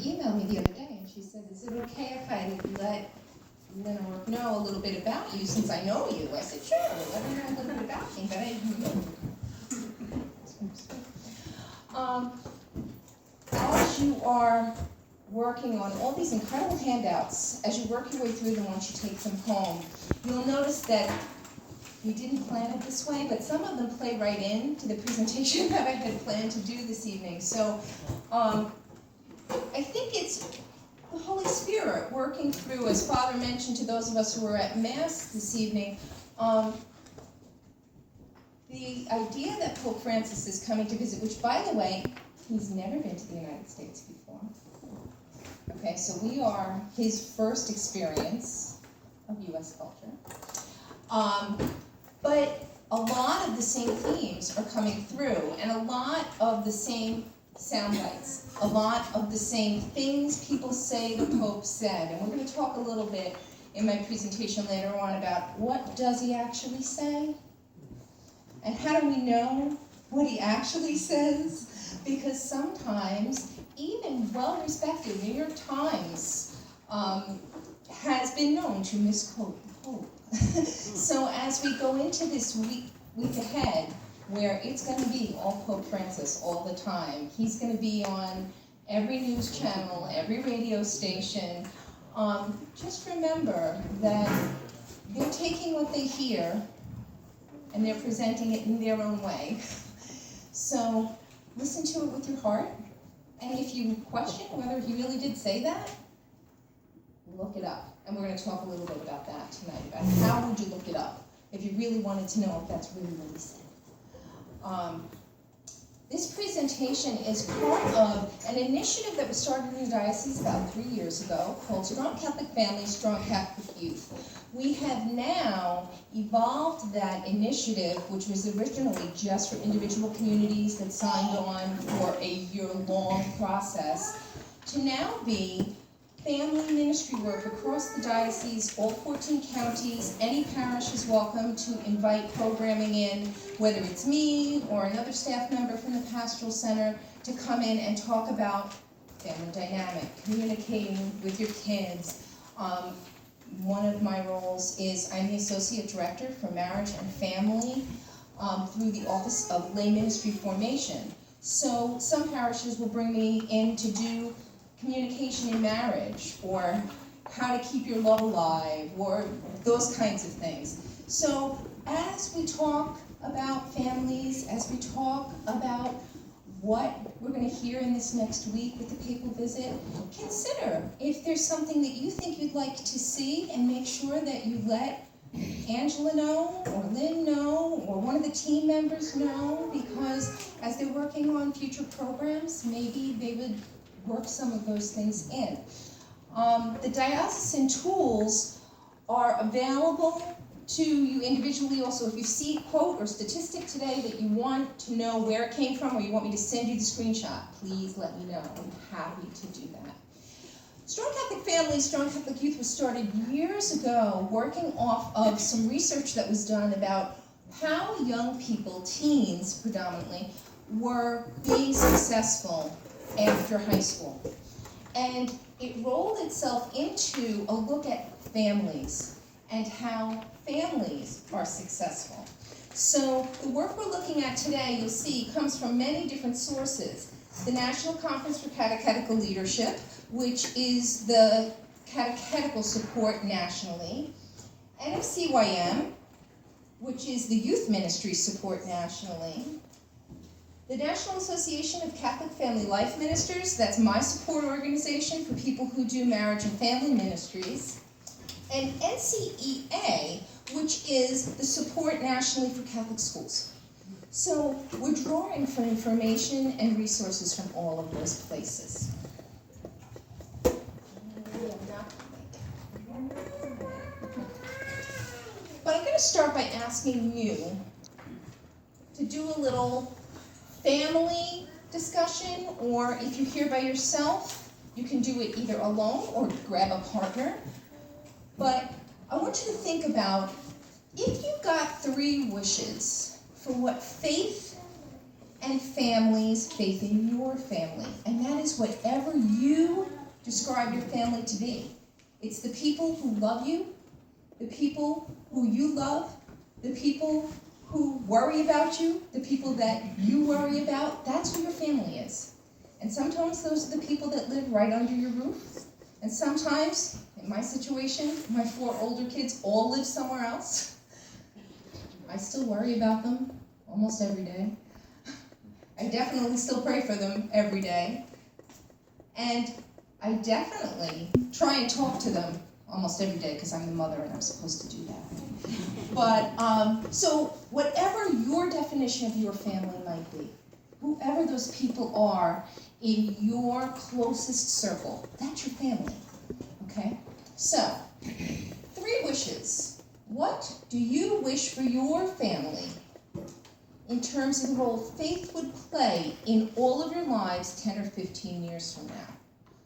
emailed me the other day and she said, is it okay if I let Lynn know a little bit about you since I know you? I said, sure, let her know a little bit about me, but I didn't know. As you are working on all these incredible handouts, as you work your way through them once you take them home, you'll notice that we didn't plan it this way, but some of them play right in to the presentation that I had planned to do this evening. So I think it's the Holy Spirit working through, as Father mentioned to those of us who were at Mass this evening, the idea that Pope Francis is coming to visit, which, by the way, he's never been to the United States before. Okay, so we are his first experience of U.S. culture. But a lot of the same themes are coming through, and a lot of the same sound bites, a lot of the same things people say the Pope said. And we're going to talk a little bit in my presentation later on about what does he actually say? And how do we know what he actually says? Because sometimes, even well-respected New York Times has been known to misquote the Pope. So as we go into this week ahead, where it's going to be all Pope Francis all the time, he's going to be on every news channel, every radio station, just remember that they're taking what they hear and they're presenting it in their own way. So listen to it with your heart, and if you question whether he really did say that, look it up. And we're going to talk a little bit about that tonight, about how would you look it up if you really wanted to know if that's really what he said. This presentation is part of an initiative that was started in the diocese about 3 years ago called Strong Catholic Families, Strong Catholic Youth. We have now evolved that initiative, which was originally just for individual communities that signed on for a year-long process, to now be family ministry work across the diocese, all 14 counties. Any parish is welcome to invite programming in, whether it's me or another staff member from the pastoral center, to come in and talk about family dynamic, communicating with your kids. One of my roles is I'm the Associate Director for Marriage and Family through the Office of Lay Ministry Formation. So some parishes will bring me in to do communication in marriage, or how to keep your love alive, or those kinds of things. So as we talk about families, as we talk about what we're going to hear in this next week with the papal visit, consider if there's something that you think you'd like to see, and make sure that you let Angela know, or Lynn know, or one of the team members know, because as they're working on future programs, maybe they would work some of those things in. The diocesan tools are available to you individually also. If you see a quote or statistic today that you want to know where it came from, or you want me to send you the screenshot, please let me know. I'm happy to do that. Strong Catholic Families, Strong Catholic Youth was started years ago, working off of some research that was done about how young people, teens predominantly, were being successful after high school. And it rolled itself into a look at families and how families are successful. So the work we're looking at today, you'll see, comes from many different sources. The National Conference for Catechetical Leadership, which is the catechetical support nationally. NFCYM, which is the youth ministry support nationally. The National Association of Catholic Family Life Ministers, that's my support organization for people who do marriage and family ministries. And NCEA, which is the support nationally for Catholic schools. So we're drawing from information and resources from all of those places. But I'm going to start by asking you to do a little family discussion, or if you're here by yourself, you can do it either alone or grab a partner. But I want you to think about, if you got 3 wishes for what faith and families, faith in your family. And that is whatever you describe your family to be. It's the people who love you, the people who you love, the people who worry about you, the people that you worry about. That's who your family is. And sometimes those are the people that live right under your roof. And sometimes, in my situation, my 4 older kids all live somewhere else. I still worry about them almost every day. I definitely still pray for them every day. And I definitely try and talk to them almost every day because I'm the mother and I'm supposed to do that. But, so whatever your definition of your family might be, whoever those people are in your closest circle, that's your family, okay? So, 3 wishes. What do you wish for your family in terms of the role faith would play in all of your lives 10 or 15 years from now?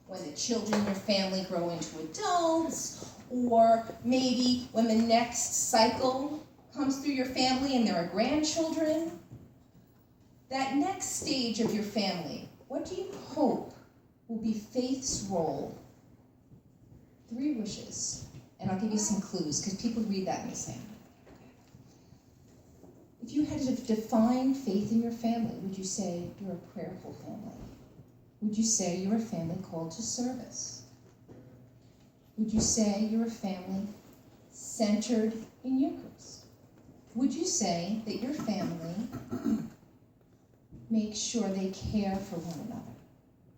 When the children in your family grow into adults, or maybe when the next cycle comes through your family and there are grandchildren. That next stage of your family, what do you hope will be faith's role? 3 wishes. And I'll give you some clues, because people read that and they say, if you had to define faith in your family, would you say you're a prayerful family? Would you say you're a family called to service? Would you say you're a family centered in Eucharist? Would you say that your family makes sure they care for one another?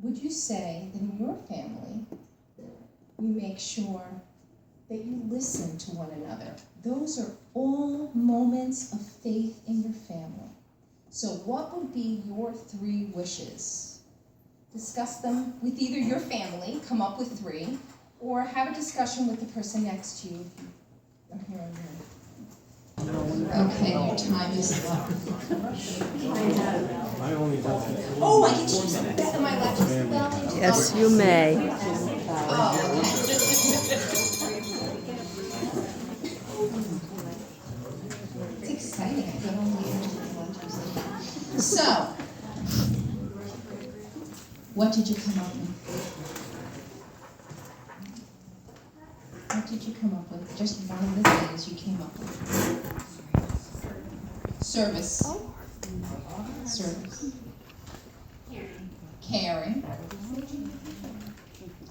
Would you say that in your family, you make sure that you listen to one another? Those are all moments of faith in your family. So what would be your 3 wishes? Discuss them with either your family, come up with 3, or have a discussion with the person next to you if you are here on your own. Okay, your time is up. Oh, I get to use the back of my laptop. Yes, you may. Oh, okay. It's exciting. I get on the edge of my laptop. So, what did you come up with? What did you come up with? Just one of the things you came up with. Service. Service. Caring.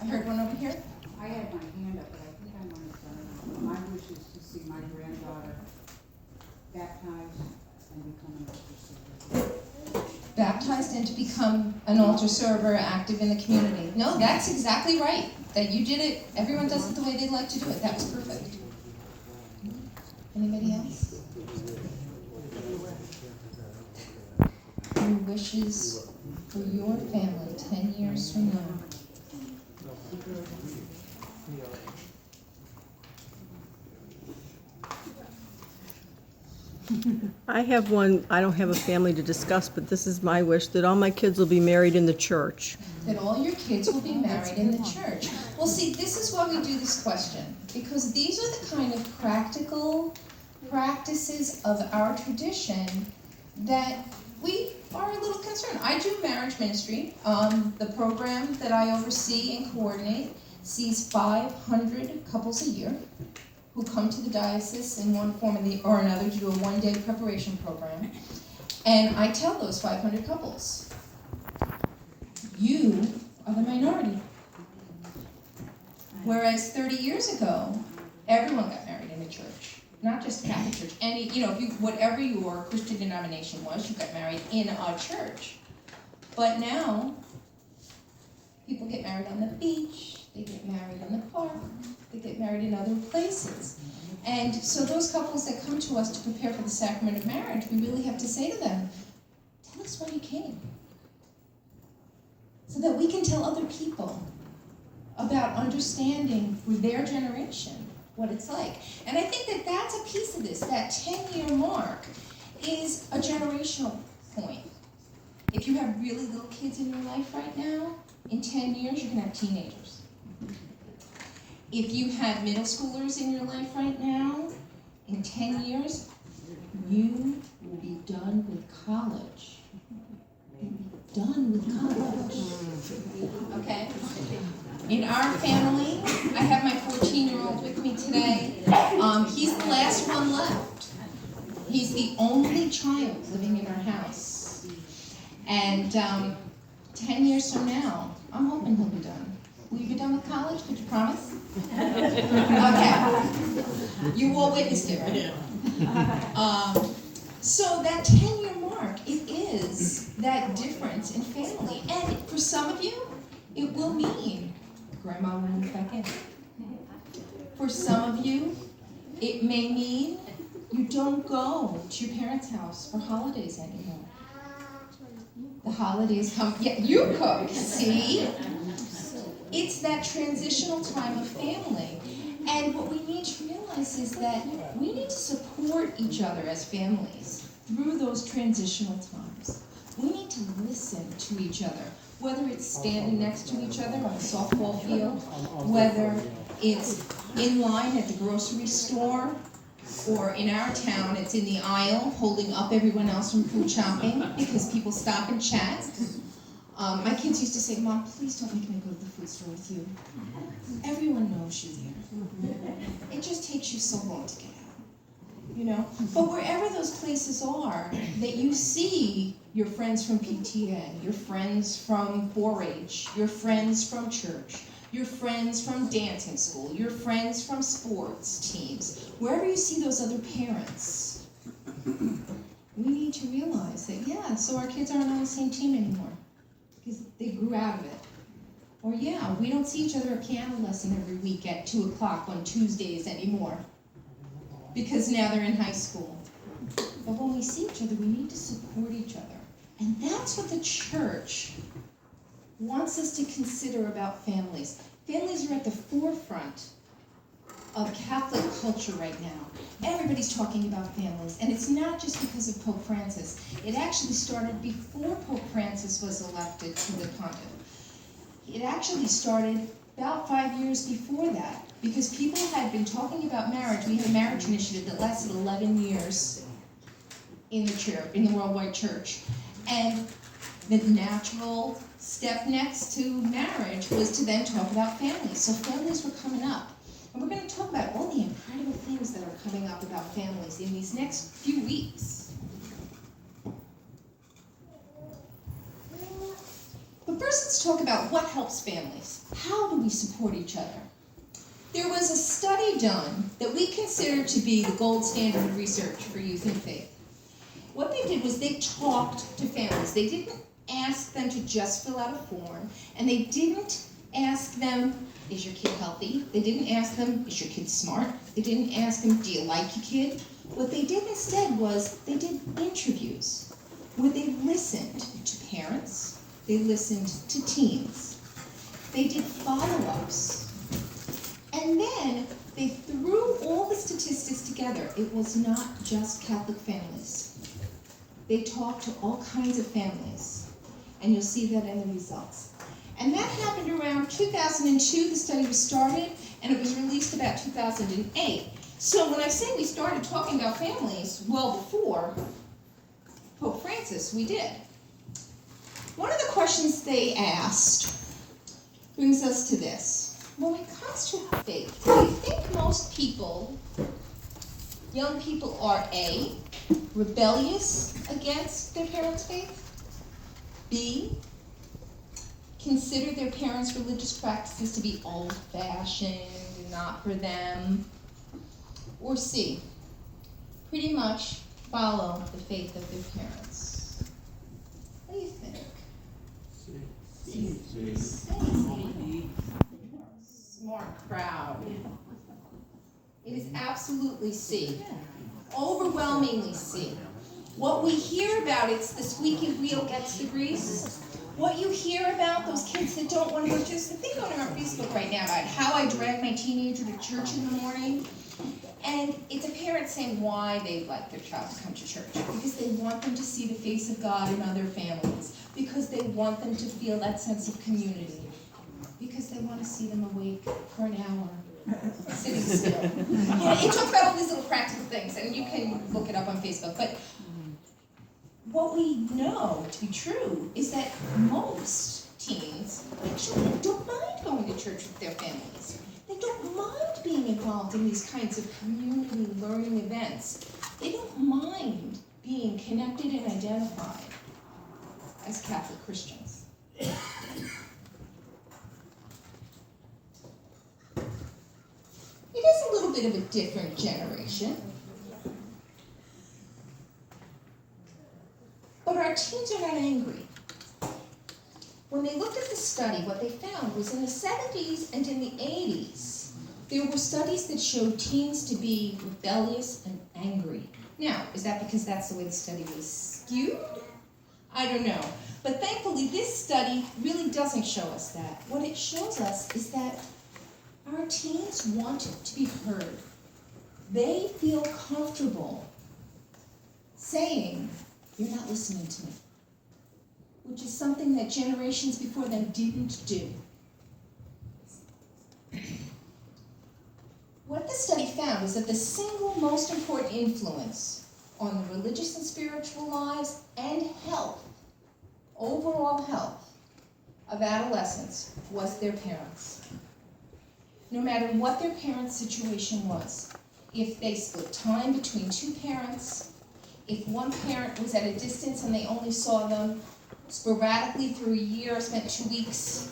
I heard one over here. I had my hand up, but I think I might have done it. My wish is to see my granddaughter baptized and become an altar server. Baptized and to become an altar server, active in the community. No, that's exactly right. That you did it, everyone does it the way they'd like to do it. That was perfect. Anybody else? Your wishes for your family 10 years from now. I have one, I don't have a family to discuss, but this is my wish, that all my kids will be married in the church. That all your kids will be married in the church. Well, see, this is why we do this question, because these are the kind of practical practices of our tradition that we are a little concerned. I do marriage ministry. The program that I oversee and coordinate sees 500 couples a year who come to the diocese in one form or another to do a one-day preparation program. And I tell those 500 couples, you are the minority. Whereas 30 years ago, everyone got married in the church, not just Catholic Church. Any, if you, whatever your Christian denomination was, you got married in a church. But now, people get married on the beach, they get married in the park, they get married in other places. And so those couples that come to us to prepare for the sacrament of marriage, we really have to say to them, tell us why you came. So that we can tell other people about understanding for their generation what it's like. And I think that that's a piece of this. That 10-year mark is a generational point. If you have really little kids in your life right now, in 10 years you're going to have teenagers. If you have middle schoolers in your life right now, in 10 years, you will be done with college. done with college. Okay? In our family, I have my 14-year-old with me today. He's the last one left. He's the only child living in our house. And 10 years from now, I'm hoping he'll be done. Will you be done with college? Could you promise? Okay. You all witnessed it, right? So that 10-year mark, it is that difference in family. And for some of you, it will mean grandma will move back in. For some of you, it may mean you don't go to your parents' house for holidays anymore. The holidays come, yeah, you cook, see? It's that transitional time of family. And what we need to realize is that we need to support each other as families through those transitional times. We need to listen to each other, whether it's standing next to each other on the softball field, whether it's in line at the grocery store, or in our town, it's in the aisle holding up everyone else from food shopping because people stop and chat. My kids used to say, Mom, please don't make me go to the food store with you. Everyone knows you there. It just takes you so long to get out, you know? But wherever those places are, that you see your friends from PTA, your friends from 4-H, your friends from church, your friends from dancing school, your friends from sports teams, wherever you see those other parents, we need to realize that, yeah, so our kids aren't on the same team anymore because they grew out of it. Or yeah, we don't see each other at piano lesson every week at 2 o'clock on Tuesdays anymore because now they're in high school. But when we see each other, we need to support each other. And that's what the church wants us to consider about families. Families are at the forefront of Catholic culture right now. Everybody's talking about families, and it's not just because of Pope Francis. It actually started before Pope Francis was elected to the pontiff. It actually started about 5 years before that, because people had been talking about marriage. We had a marriage initiative that lasted 11 years in the church, in the worldwide church. And the natural step next to marriage was to then talk about families. So families were coming up. And we're going to talk about all the incredible things that are coming up about families in these next few weeks. But first, let's talk about what helps families. How do we support each other? There was a study done that we consider to be the gold standard of research for youth and faith. What they did was they talked to families. They didn't ask them to just fill out a form, and they didn't ask them, is your kid healthy? They didn't ask them, is your kid smart? They didn't ask them, do you like your kid? What they did instead was they did interviews where they listened to parents, they listened to teens, they did follow-ups, and then they threw all the statistics together. It was not just Catholic families. They talked to all kinds of families, and you'll see that in the results. And that happened around 2002, the study was started, and it was released about 2008. So when I say we started talking about families well before Pope Francis, we did. One of the questions they asked brings us to this. When it comes to faith, do you think most people, young people, are A, rebellious against their parents' faith? B, consider their parents' religious practices to be old-fashioned, not for them? Or C, pretty much follow the faith of their parents? What do you think? C. Smart crowd. It is absolutely C. Overwhelmingly C. What we hear about, it's the squeaky wheel gets the grease. What you hear about, those kids that don't want to go to church, think on our Facebook right now about how I drag my teenager to church in the morning. And it's a parent saying why they'd like their child to come to church. Because they want them to see the face of God in other families. Because they want them to feel that sense of community. Because they want to see them awake for an hour, sitting still. It talks about all these little practical things, and you can look it up on Facebook. But what we know to be true is that most teens actually don't mind going to church with their families. They don't mind being involved in these kinds of community learning events. They don't mind being connected and identified as Catholic Christians. It is a little bit of a different generation. But our teens are not angry. When they looked at the study, what they found was in the 70s and in the 80s, there were studies that showed teens to be rebellious and angry. Now, is that because that's the way the study was skewed? I don't know. But thankfully, this study really doesn't show us that. What it shows us is that our teens want to be heard. They feel comfortable saying, "You're not listening to me," which is something that generations before them didn't do. What the study found is that the single most important influence on the religious and spiritual lives and health, overall health, of adolescents was their parents. No matter what their parents' situation was, if they split time between two parents, if one parent was at a distance and they only saw them sporadically through a year, spent 2 weeks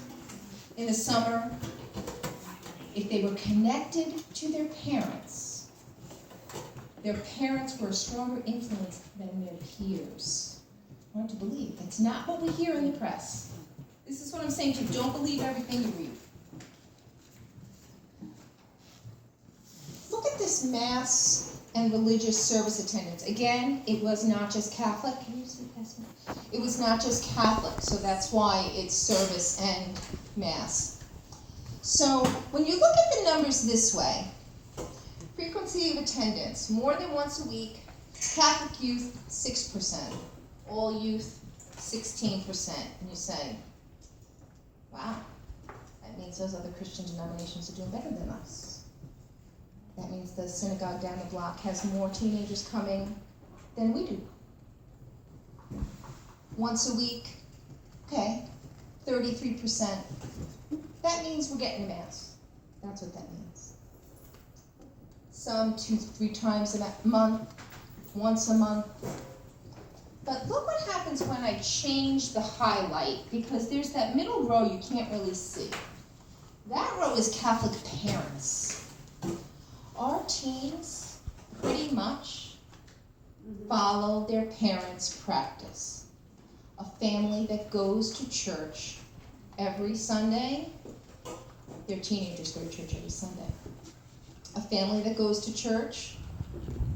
in the summer, if they were connected to their parents were a stronger influence than their peers. Hard to believe. That's not what we hear in the press. This is what I'm saying to you. Don't believe everything you read. Look at this mass and religious service attendance. Again, it was not just Catholic. Can you see past me? It was not just Catholic, so that's why it's service and mass. So when you look at the numbers this way, frequency of attendance, more than once a week, Catholic youth, 6%. All youth, 16%. And you say, wow, that means those other Christian denominations are doing better than us. That means the synagogue down the block has more teenagers coming than we do. Once a week, okay, 33%. That means we're getting to mass. That's what that means. Some 2-3 times a month, once a month. But look what happens when I change the highlight, because there's that middle row you can't really see. That row is Catholic parents. Our teens pretty much follow their parents' practice. A family that goes to church every Sunday, their teenagers go to church every Sunday. A family that goes to church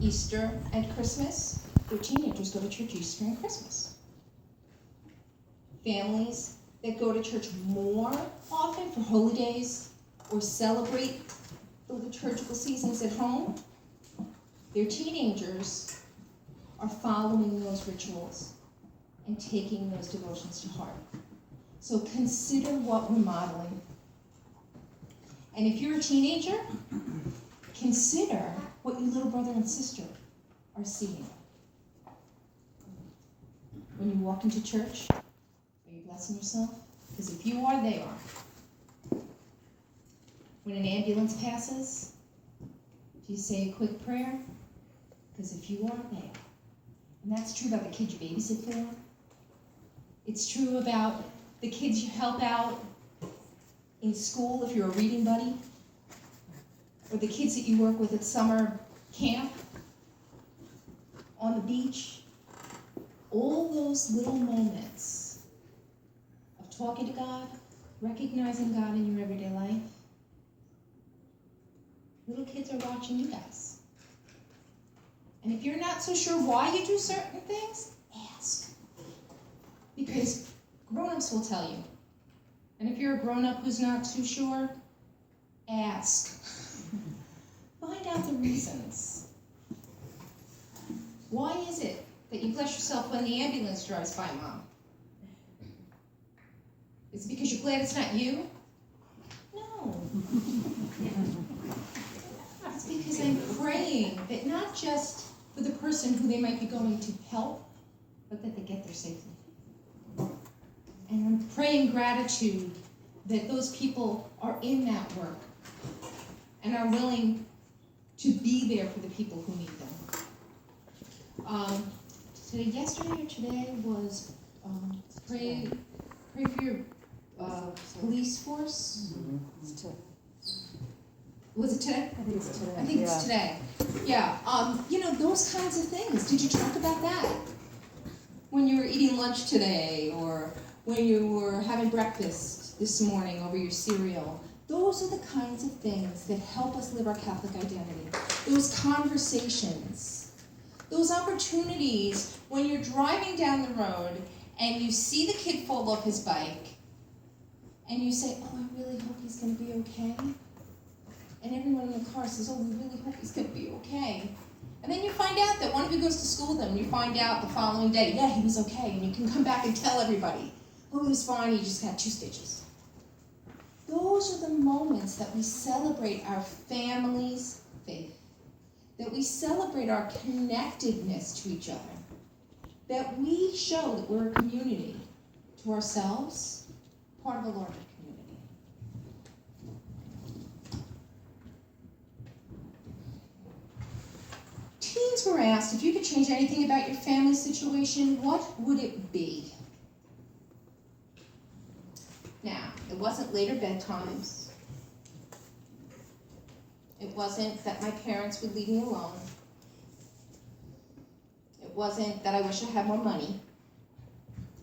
Easter and Christmas, their teenagers go to church Easter and Christmas. Families that go to church more often for holy days or celebrate the liturgical seasons at home, their teenagers are following those rituals and taking those devotions to heart. So consider what we're modeling. And if you're a teenager, consider what your little brother and sister are seeing. When you walk into church, are you blessing yourself? Because if you are, they are. When an ambulance passes, do you say a quick prayer? Because if you are, they are. And that's true about the kids you babysit for. It's true about the kids you help out in school if you're a reading buddy, or the kids that you work with at summer camp, on the beach. All those little moments of talking to God, recognizing God in your everyday life. Little kids are watching you guys. And if you're not so sure why you do certain things, ask. Because grown-ups will tell you. And if you're a grown-up who's not too sure, ask. Find out the reasons. Why is it that you bless yourself when the ambulance drives by, Mom? Is it because you're glad it's not you? No. It's because I'm praying that not just for the person who they might be going to help, but that they get there safely. And I'm praying gratitude that those people are in that work and are willing to be there for the people who need them. Yesterday or today was pray for your police force. Was it today? I think it's today. I think it's today. Yeah. Those kinds of things. Did you talk about that when you were eating lunch today, or when you were having breakfast this morning over your cereal? Those are the kinds of things that help us live our Catholic identity. Those conversations, those opportunities when you're driving down the road and you see the kid fall off his bike and you say, oh, I really hope he's going to be okay. And everyone in the car says, oh, we really hope he's going to be okay. And then you find out that one of you goes to school with him, and you find out the following day, yeah, he was okay. And you can come back and tell everybody, oh, he was fine, he just had 2 stitches. Those are the moments that we celebrate our family's faith, that we celebrate our connectedness to each other, that we show that we're a community to ourselves, part of a larger community. Teens were asked, if you could change anything about your family situation, what would it be? Now, it wasn't later bedtimes. It wasn't that my parents would leave me alone. It wasn't that I wish I had more money.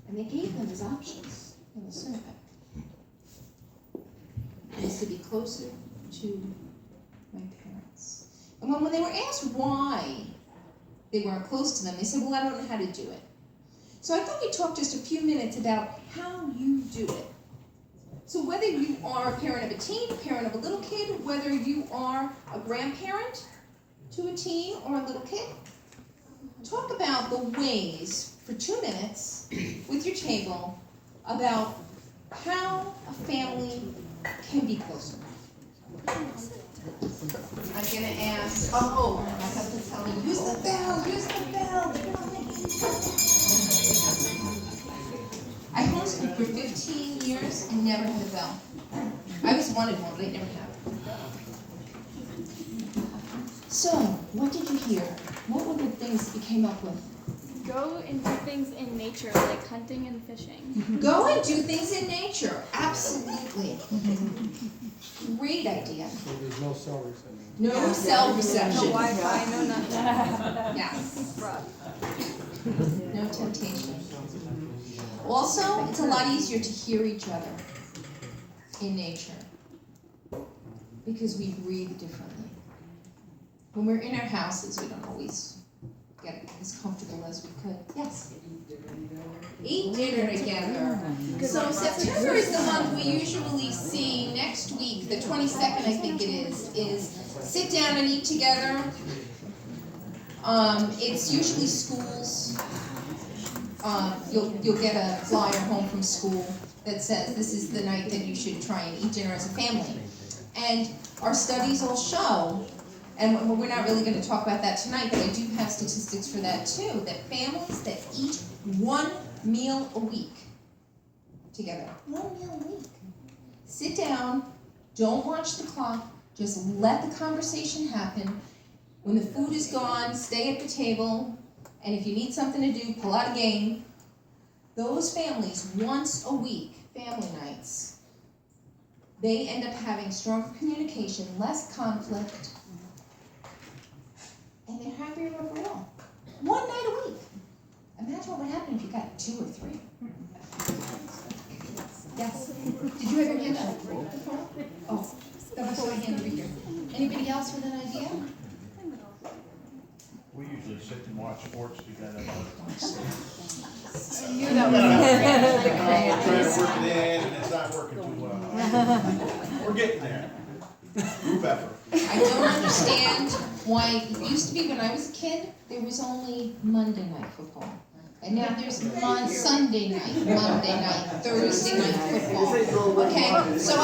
And they gave them as options in the survey. It was to be closer to my parents. And when they were asked why they weren't close to them, they said, well, I don't know how to do it. So I thought we'd talk just a few minutes about how you do it. So whether you are a parent of a teen, a parent of a little kid, whether you are a grandparent to a teen or a little kid, talk about the ways for 2 minutes with your table about how a family can be closer. I'm gonna ask, oh, my husband's telling me, use the bell, use the bell. I homeschooled for 15 years and never had a bell. I always wanted one, but I never had it. So, what did you hear? What were the things that you came up with? Go and do things in nature, like hunting and fishing. Go and do things in nature. Absolutely. Great idea. So there's no cell reception. No cell reception. No Wi-Fi, no nothing. Yes. Rough. No temptation. Also, it's a lot easier to hear each other in nature because we breathe differently. When we're in our houses, we don't always get as comfortable as we could. Yes? Eat dinner together. So September is the month we usually see next week, the 22nd I think it is sit down and eat together. It's usually schools. You'll get a flyer home from school that says this is the night that you should try and eat dinner as a family. And our studies all show, and we're not really going to talk about that tonight, but I do have statistics for that too, that families that eat 1 meal a week together, 1 meal a week, sit down, don't watch the clock, just let the conversation happen. When the food is gone, stay at the table, and if you need something to do, pull out a game. Those families, once a week, family nights, they end up having stronger communication, less conflict, and they're happier overall. 1 night a week. Imagine what would happen if you got 2 or 3. Yes? Did you ever hear that before? Oh, that was my hand over here. Anybody else with an idea? We usually sit and watch sports together. I knew that was I'm trying to work it in, and it's not working too well. We're getting there. Group effort. I don't understand why, it used to be when I was a kid, there was only Monday night football. And now there's Sunday night, Monday night, Thursday night football. Okay, so I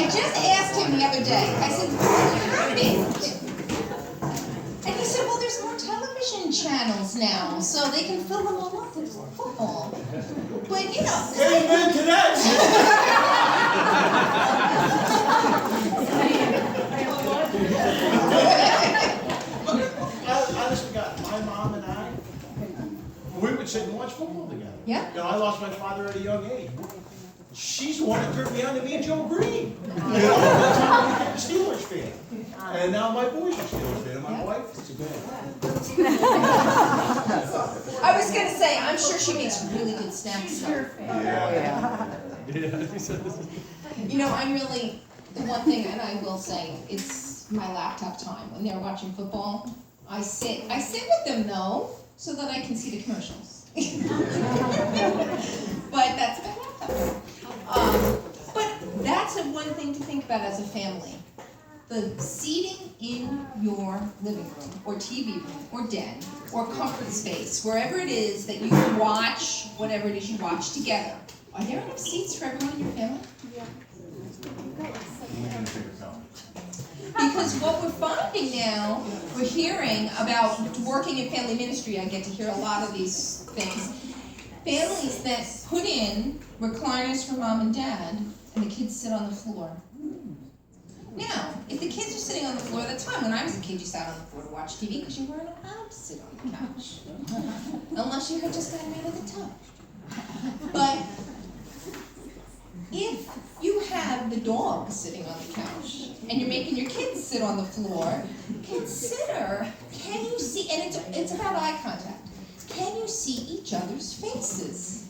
just asked him the other day, I said, what happened? And he said, well, there's more television channels now, so they can fill them all up with football. But you know, Amen to that. Honest to God, my mom and I, we would sit and watch football together. Yeah. You know, I lost my father at a young age. She's the one that turned me on to me and Joe Green. You know, that's how I became a Steelers fan. And now my boys are Steelers fan, and my wife is a fan. I was gonna say, I'm sure she makes really good snacks. You know, I'm really, the one thing, and I will say, it's my laptop time. When they're watching football, I sit with them though, so that I can see the commercials. But that's my laptop time. But that's one thing to think about as a family. The seating in your living room, or TV room, or den, or comfort space, wherever it is that you watch whatever it is you watch together. Are there enough seats for everyone in your family? Because what we're finding now, we're hearing about working in family ministry, I get to hear a lot of these things. Families that put in recliners for mom and dad, and the kids sit on the floor. Now, if the kids are sitting on the floor, that's fine. When I was a kid, you sat on the floor to watch TV because you weren't allowed to sit on the couch. Unless you had just gotten out of the tub. But if you have the dog sitting on the couch and you're making your kids sit on the floor, consider, can you see, and it's about eye contact, can you see each other's faces?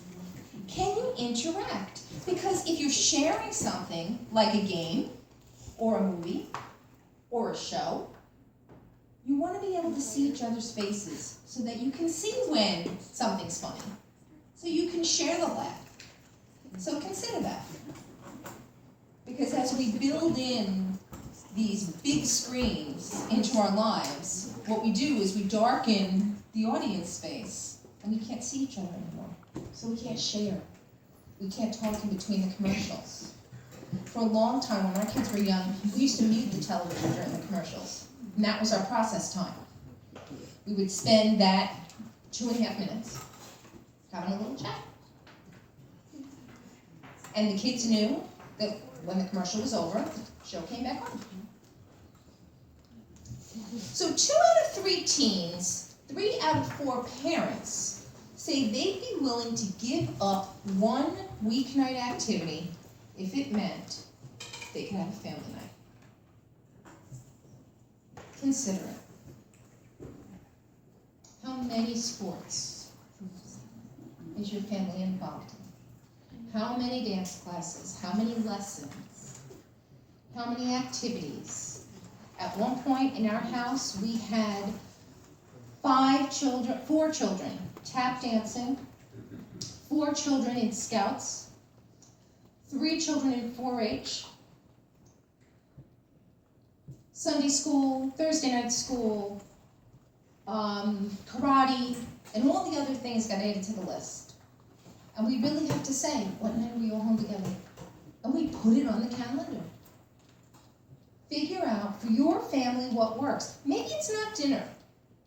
Can you interact? Because if you're sharing something like a game or a movie or a show, you want to be able to see each other's faces so that you can see when something's funny, so you can share the laugh. So consider that. Because as we build in these big screens into our lives, what we do is we darken the audience space, and we can't see each other anymore. So we can't share. We can't talk in between the commercials. For a long time, when our kids were young, we used to mute the television during the commercials. And that was our process time. We would spend that 2.5 minutes having a little chat. And the kids knew that when the commercial was over, the show came back on. So 2 out of 3 teens, 3 out of 4 parents say they'd be willing to give up one weeknight activity if it meant they could have a family night. Consider it. How many sports is your family involved in? How many dance classes? How many lessons? How many activities? At one point in our house, we had 4 children tap dancing, 4 children in Scouts, 3 children in 4-H, Sunday school, Thursday night school, karate, and all the other things got added to the list. And we really have to say, what night are we all home together? And we put it on the calendar. Figure out for your family what works. Maybe it's not dinner.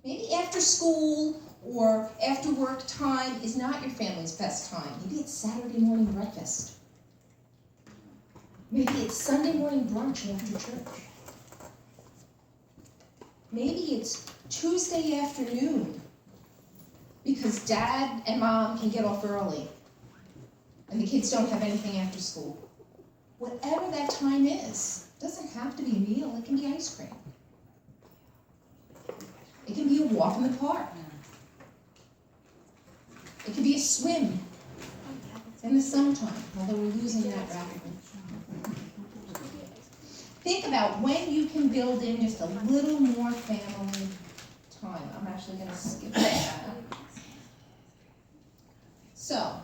Maybe after school or after work time is not your family's best time. Maybe it's Saturday morning breakfast. Maybe it's Sunday morning brunch after church. Maybe it's Tuesday afternoon because dad and mom can get off early and the kids don't have anything after school. Whatever that time is, doesn't have to be a meal, it can be ice cream. It can be a walk in the park. It could be a swim in the summertime, although we're losing that rapidly. Think about when you can build in just a little more family time. I'm actually going to skip that. So,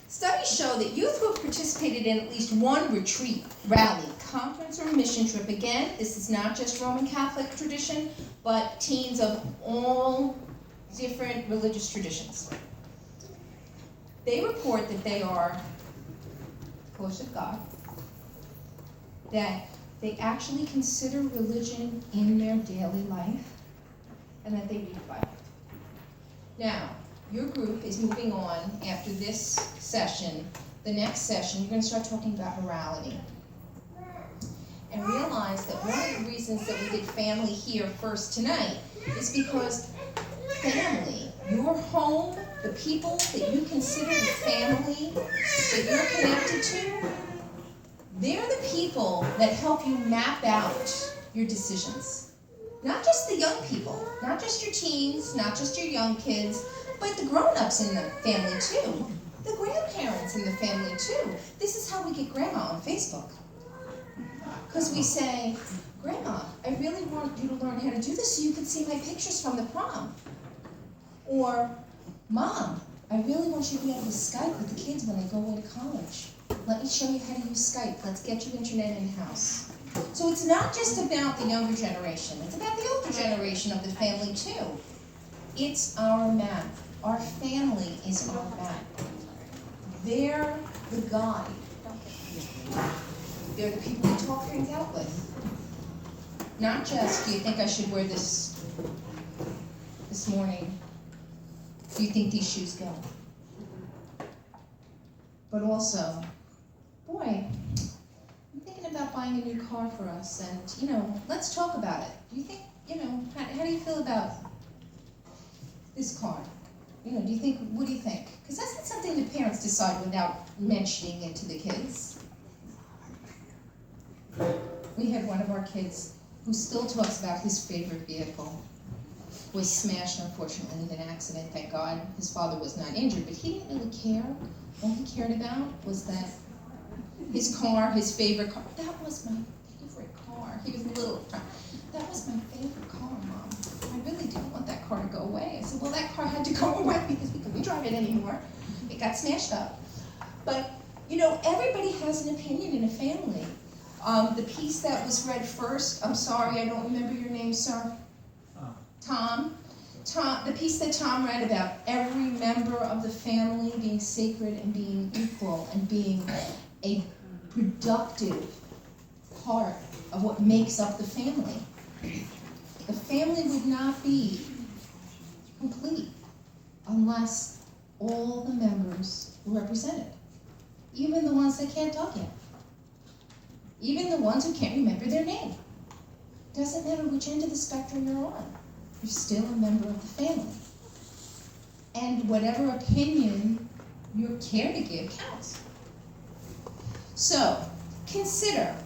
studies show that youth who have participated in at least one retreat, rally, conference, or mission trip, again, this is not just Roman Catholic tradition, but teens of all different religious traditions. They report that they are close to God, that they actually consider religion in their daily life, and that they read the Bible. Now, your group is moving on after this session. The next session, you're gonna start talking about morality. And realize that one of the reasons that we did family here first tonight is because family, your home, the people that you consider the family that you're connected to, they're the people that help you map out your decisions. Not just the young people, not just your teens, not just your young kids, but the grown-ups in the family too. The grandparents in the family too. This is how we get grandma on Facebook. Because we say, Grandma, I really want you to learn how to do this so you can see my pictures from the prom. Or, Mom, I really want you to be able to Skype with the kids when they go away to college. Let me show you how to use Skype. Let's get you internet in-house. So it's not just about the younger generation. It's about the older generation of the family too. It's our map. Our family is our map. They're the guide. They're the people you talk things out with. Not just, do you think I should wear this morning? Do you think these shoes go? But also, boy, I'm thinking about buying a new car for us and, let's talk about it. Do you think, how do you feel about this car? What do you think? Because that's not something the parents decide without mentioning it to the kids. We had one of our kids who still talks about his favorite vehicle. Was smashed, unfortunately, in an accident, thank God. His father was not injured, but he didn't really care. All he cared about was that his car, his favorite car, that was my favorite car. He was little. That was my favorite car, Mom. I really didn't want that car to go away. I said, well, that car had to go away because we couldn't drive it anymore. It got smashed up. But, everybody has an opinion in a family. The piece that was read first, I'm sorry, I don't remember your name, sir. Tom, the piece that Tom read about every member of the family being sacred and being equal and being a productive part of what makes up the family. The family would not be complete unless all the members were represented, even the ones that can't talk yet, even the ones who can't remember their name. Doesn't matter which end of the spectrum you're on. You're still a member of the family. And whatever opinion you care to give counts. So, consider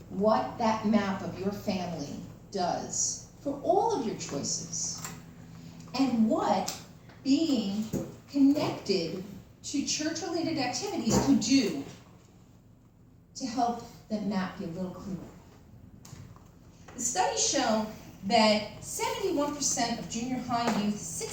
what that map of your family does for all of your choices. And what being connected to church-related activities could do to help that map be a little clearer. The studies show that 71% of junior high youth, 60